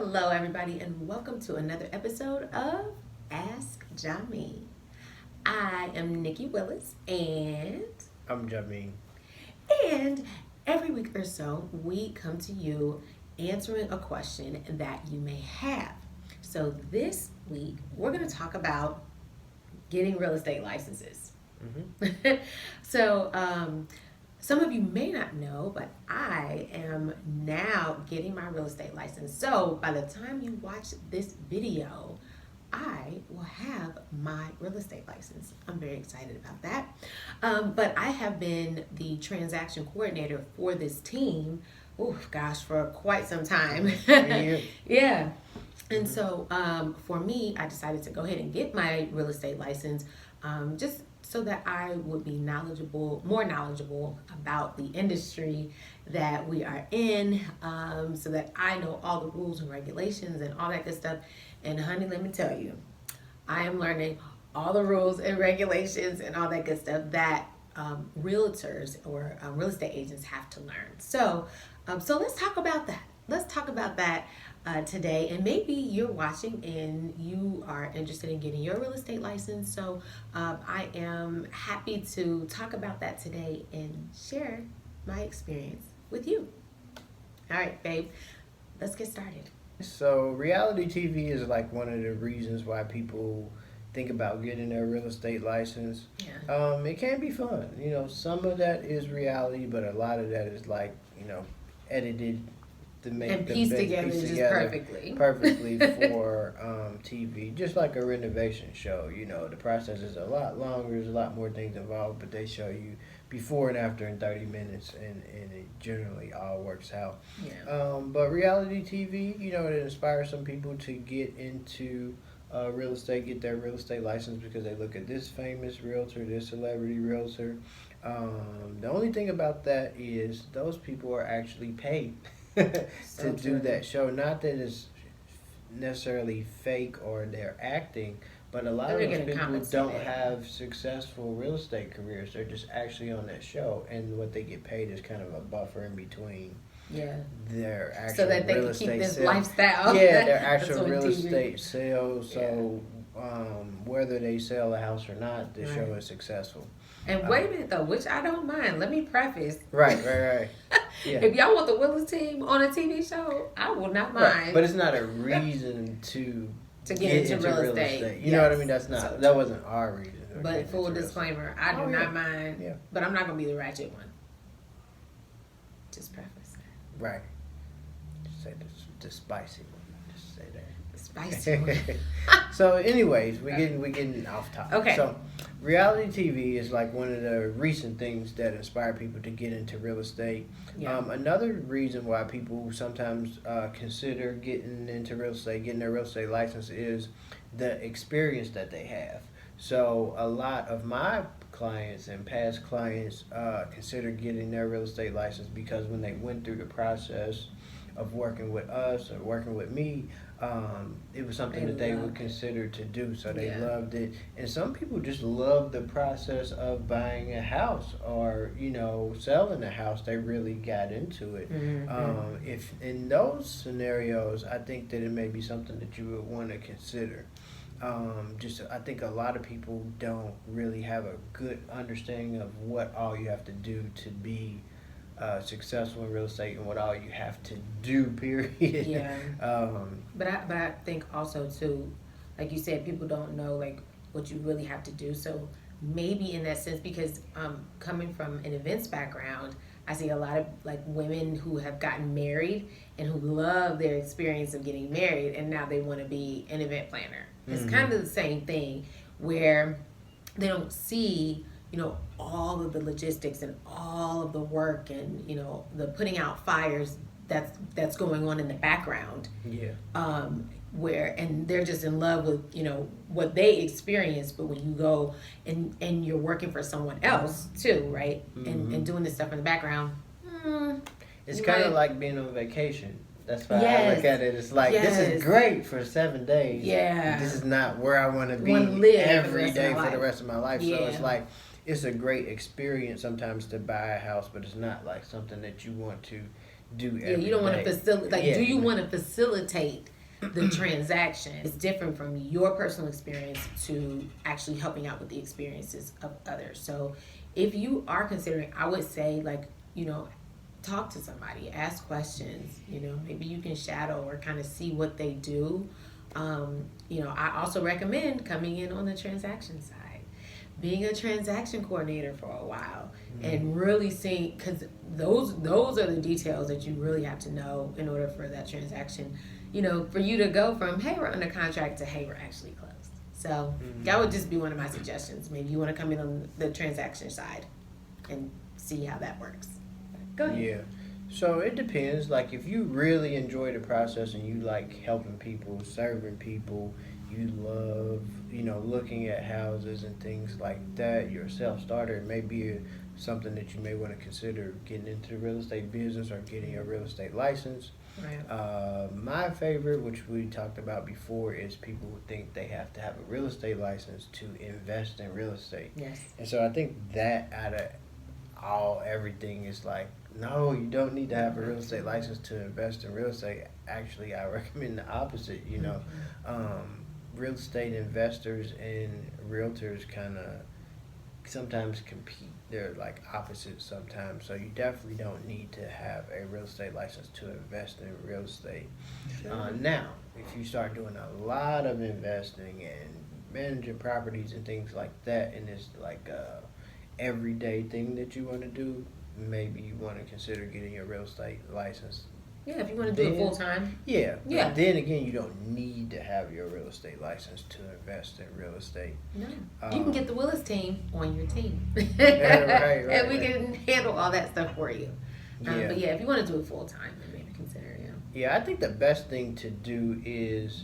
Hello, everybody, and welcome to another episode of Ask Jami. I am Nikki Willis, I'm Jameen. and every week or so, we come to you answering a question that you may have. So this week, we're going to talk about getting real estate licenses. So, some of you may not know, but I am now getting my real estate license. So by the time you watch this video, I will have my real estate license. I'm very excited about that. But I have been the transaction coordinator for this team, for quite some time. Yeah. And so for me, I decided to go ahead and get my real estate license just so that I would be more knowledgeable about the industry that we are in, so that I know all the rules and regulations and all that good stuff. And honey, let me tell you, I am learning all the rules and regulations and all that good stuff that realtors or real estate agents have to learn. So let's talk about that. Let's talk about that today, and maybe you're watching and you are interested in getting your real estate license. So I am happy to talk about that today and share my experience with you. All right, babe, let's get started. So reality TV is like one of the reasons why people think about getting their real estate license. Yeah. It can be fun. Some of that is reality, but a lot of that is like, edited to make And the piece best together piece just together perfectly. for TV. Just like a renovation show, the process is a lot longer. There's a lot more things involved, but they show you before and after in 30 minutes, and it generally all works out. Yeah. But reality TV, it inspires some people to get into real estate, get their real estate license because they look at this famous realtor, this celebrity realtor. The only thing about that is those people are actually paid to do that show. Not that it's necessarily fake or they're acting, but a lot of those people don't have successful real estate careers. They're just actually on that show, and what they get paid is kind of a buffer in between. Yeah. Their actual so that they real can estate keep this sales. lifestyle. Yeah, their actual real TV. estate sales. So whether they sell a house or not, the show is successful. And wait a minute though, which I don't mind. Let me preface. Right. Yeah. If y'all want the Willis team on a TV show, I will not mind. Right. But it's not a reason to get into real estate. You know what I mean? That wasn't our reason. But full disclaimer, I do not mind. Yeah. But I'm not gonna be the ratchet one. Just preface that. Right. Just say the spicy one. Just say that. The spicy one. So, anyways, we're getting off topic. Okay. So, reality TV is like one of the recent things that inspire people to get into real estate. Yeah. Another reason why people sometimes consider getting into real estate, getting their real estate license, is the experience that they have. So, a lot of my clients and past clients consider getting their real estate license because when they went through the process of working with us or working with me, it was something that they would consider to do. So they loved it. And some people just love the process of buying a house or, selling a house. They really got into it. Mm-hmm. If in those scenarios, I think that it may be something that you would want to consider. I think a lot of people don't really have a good understanding of what all you have to do to be successful in real estate and what all you have to do, period. Yeah. But I think also too, like you said, people don't know like what you really have to do. So maybe in that sense, because coming from an events background, I see a lot of like women who have gotten married and who love their experience of getting married, and now they want to be an event planner. It's kind of the same thing where they don't see, all of the logistics and all of the work and, the putting out fires that's going on in the background. Yeah. And they're just in love with, what they experience, but when you go and you're working for someone else too, right? And doing this stuff in the background. It's kind of like being on vacation. That's why I look at it. It's like, this is great for 7 days. Yeah. This is not where I want to be every day for the rest of my life. Yeah. So it's like, it's a great experience sometimes to buy a house, but it's not like something that you want to do Yeah, every you don't want to day. facilitate. Like, Yeah. do you want to facilitate the transaction? It's different from your personal experience to actually helping out with the experiences of others. So, if you are considering, I would say, like, talk to somebody, ask questions. Maybe you can shadow or kind of see what they do. I also recommend coming in on the transaction side, being a transaction coordinator for a while, and really seeing, because those are the details that you really have to know in order for that transaction, for you to go from, hey, we're under contract, to, hey, we're actually closed. So that would just be one of my suggestions. Maybe you want to come in on the transaction side and see how that works. Go ahead. Yeah. So it depends. Like if you really enjoy the process and you like helping people, serving people, you love, looking at houses and things like that, you're a self-starter, it may be something that you may want to consider getting into the real estate business or getting a real estate license. Right. My favorite, which we talked about before, is people who think they have to have a real estate license to invest in real estate. Yes. And so I think that out of everything is like, no, you don't need to have a real estate license to invest in real estate. Actually, I recommend the opposite. Real estate investors and realtors kind of sometimes compete. They're like opposites sometimes. So you definitely don't need to have a real estate license to invest in real estate. Now, if you start doing a lot of investing and managing properties and things like that, and it's like a everyday thing that you want to do, maybe you want to consider getting a real estate license. Yeah, if you want to do it full time. Yeah. Yeah. But then again, you don't need to have your real estate license to invest in real estate. No. You can get the Willis team on your team. right, and we can handle all that stuff for you. Yeah. But yeah, if you want to do it full time, then maybe consider it. Yeah, I think the best thing to do is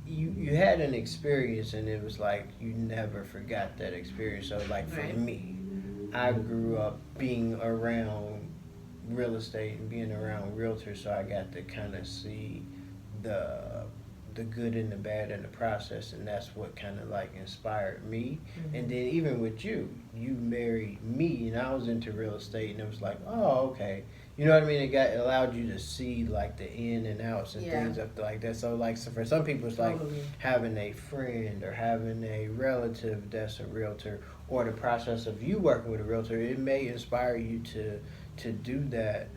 you had an experience and it was like you never forgot that experience. So like for Right. me, I grew up being around real estate and being around realtors, so I got to kind of see the good and the bad in the process, and that's what kind of like inspired me. Mm-hmm. And then even with you married me, and I was into real estate, and it was like, oh, okay, you know what I mean? It allowed you to see like the in and outs and things like that. So like, so for some people, it's like having a friend or having a relative that's a realtor, or the process of you working with a realtor. It may inspire you to do that.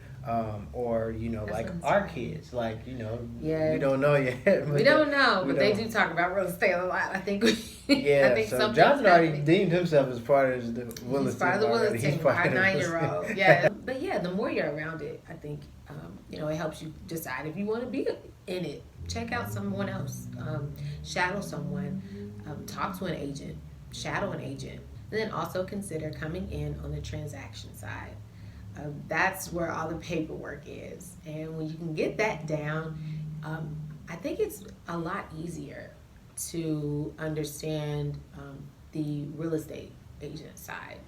Or like our kids, like we don't know yet. We don't know, but they do talk about real estate a lot. I think. Yeah. I think so Johnson already deemed himself as part of the Willis team. He's part of the Willis team. Our 9-year-old. Yeah. But yeah, the more you're around it, I think it helps you decide if you want to be in it. Check out someone else. Shadow someone. Talk to an agent. Shadow an agent. And then also consider coming in on the transaction side. That's where all the paperwork is. And when you can get that down, I think it's a lot easier to understand the real estate agent side.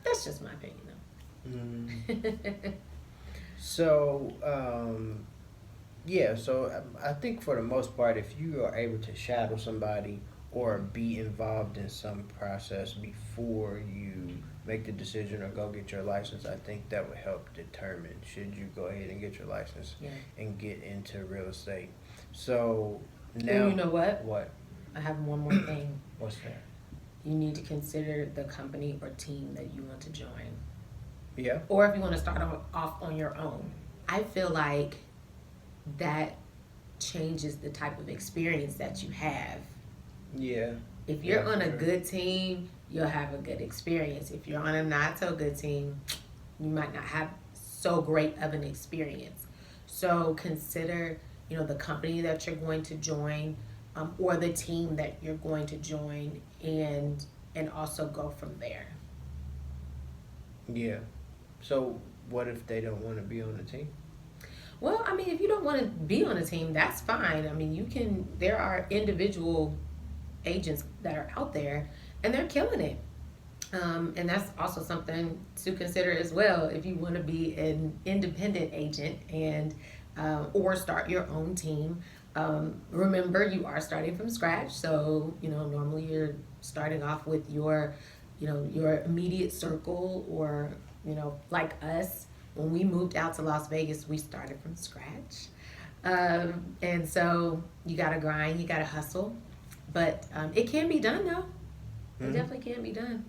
That's just my opinion, though. So, so I think for the most part, if you are able to shadow somebody or be involved in some process before you make the decision or go get your license, I think that would help determine should you go ahead and get your license and get into real estate. So now, you know what? What? I have one more thing. What's that? You need to consider the company or team that you want to join. Yeah. Or if you want to start off on your own. I feel like that changes the type of experience that you have. Yeah. If you're on a good team, you'll have a good experience. If you're on a not so good team, you might not have so great of an experience. So consider, the company that you're going to join, or the team that you're going to join, and also go from there. Yeah. So what if they don't want to be on the team? Well, I mean, if you don't want to be on a team, that's fine. I mean, there are individual agents that are out there and they're killing it. And that's also something to consider as well if you want to be an independent agent and or start your own team. Remember, you are starting from scratch, so normally you're starting off with your immediate circle, or like us, when we moved out to Las Vegas, we started from scratch. And so you got to grind, you got to hustle. But it can be done, though. It definitely can be done.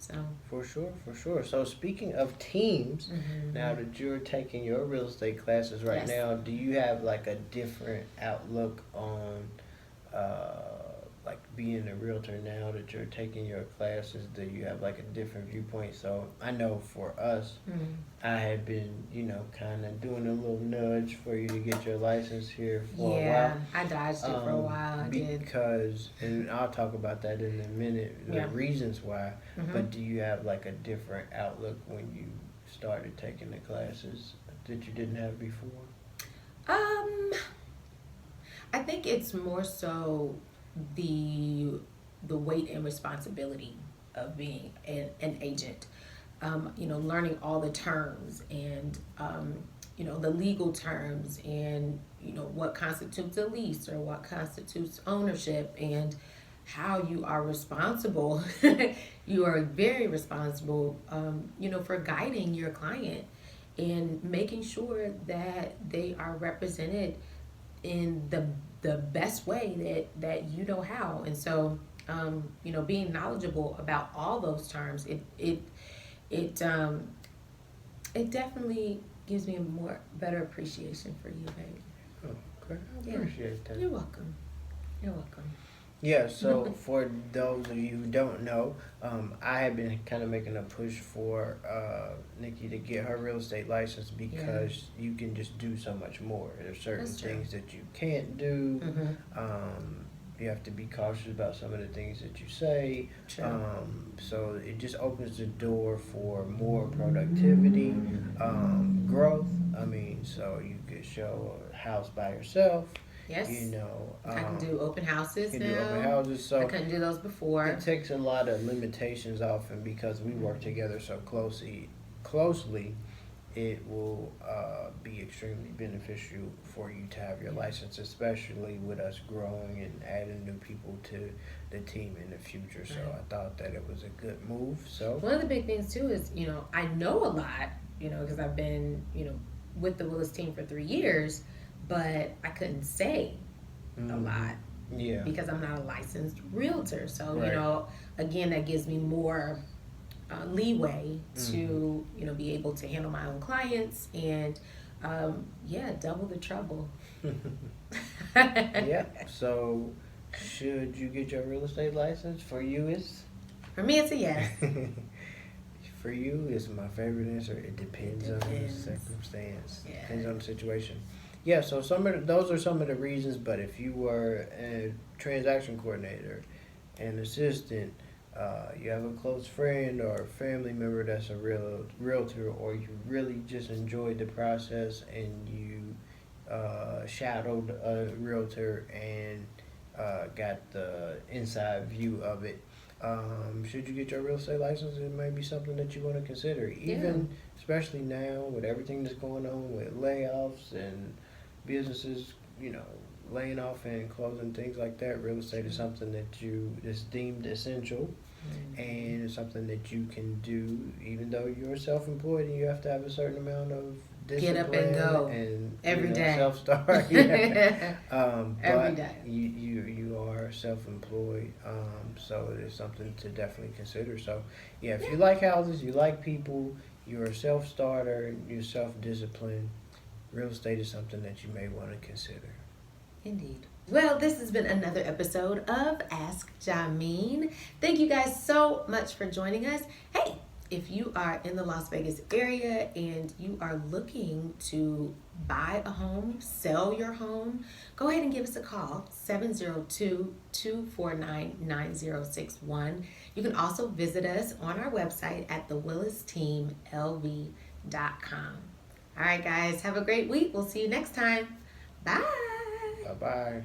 So For sure. So speaking of teams, now that you're taking your real estate classes right Yes. now, do you have like a different outlook on like being a realtor now that you're taking your classes? Do you have like a different viewpoint? So I know for us, I had been, kind of doing a little nudge for you to get your license here for a yeah, while. I dodged it for a while. I did. Because, and I'll talk about that in a minute, the Yeah. reasons why. Mhm. But do you have like a different outlook when you started taking the classes that you didn't have before? I think it's more so the weight and responsibility of being an agent. Learning all the terms and the legal terms and what constitutes a lease or what constitutes ownership and how you are responsible. You are very responsible, for guiding your client and making sure that they are represented in the best way that you know how. And so being knowledgeable about all those terms, it definitely gives me a better appreciation for you, baby. Oh, okay. I Yeah. appreciate that. You're welcome. Yeah, so for those of you who don't know, I have been kind of making a push for Nikki to get her real estate license because you can just do so much more. There's certain That's true. things that you can't do. Mm-hmm. You have to be cautious about some of the things that you say. True. So it just opens the door for more productivity, growth. I mean, so you could show a house by yourself. Yes. I can do open houses you now. can do open houses. So I couldn't do those before. it takes a lot of limitations off, and because we work together so closely, it will be extremely beneficial for you to have your license, especially with us growing and adding new people to the team in the future. So Right. I thought that it was a good move. So One of the big things too is, I know a lot, because I've been, with the Willis team for 3 years, but I couldn't say a lot yeah, because I'm not a licensed realtor. So, Right. Again, that gives me more leeway to, be able to handle my own clients and, double the trouble. yeah. So should you get your real estate license? For you, it's For me, it's a yes. For you, it's my favorite answer. It depends on the Depends. circumstance. Yeah. Depends on the situation. Yeah, so those are some of the reasons. But if you were a transaction coordinator, an assistant, you have a close friend or a family member that's a realtor, or you really just enjoyed the process and you shadowed a realtor and got the inside view of it. Should you get your real estate license, it may be something that you want to consider. Even, especially now with everything that's going on with layoffs and businesses, laying off and closing, things like that. Real estate is something that's deemed essential, and it's something that you can do even though you're self-employed and you have to have a certain amount of discipline. Get up and go and every day. Self-start. Yeah. Every But day. you are self-employed, so it's something to definitely consider. So yeah, if you like houses, you like people, you're a self-starter, you're self-disciplined, real estate is something that you may want to consider. Indeed. Well, this has been another episode of Ask Jameen. Thank you guys so much for joining us. Hey, if you are in the Las Vegas area and you are looking to buy a home, sell your home, go ahead and give us a call, 702-249-9061. You can also visit us on our website at thewillisteamlv.com. All right, guys, have a great week. We'll see you next time. Bye. Bye-bye.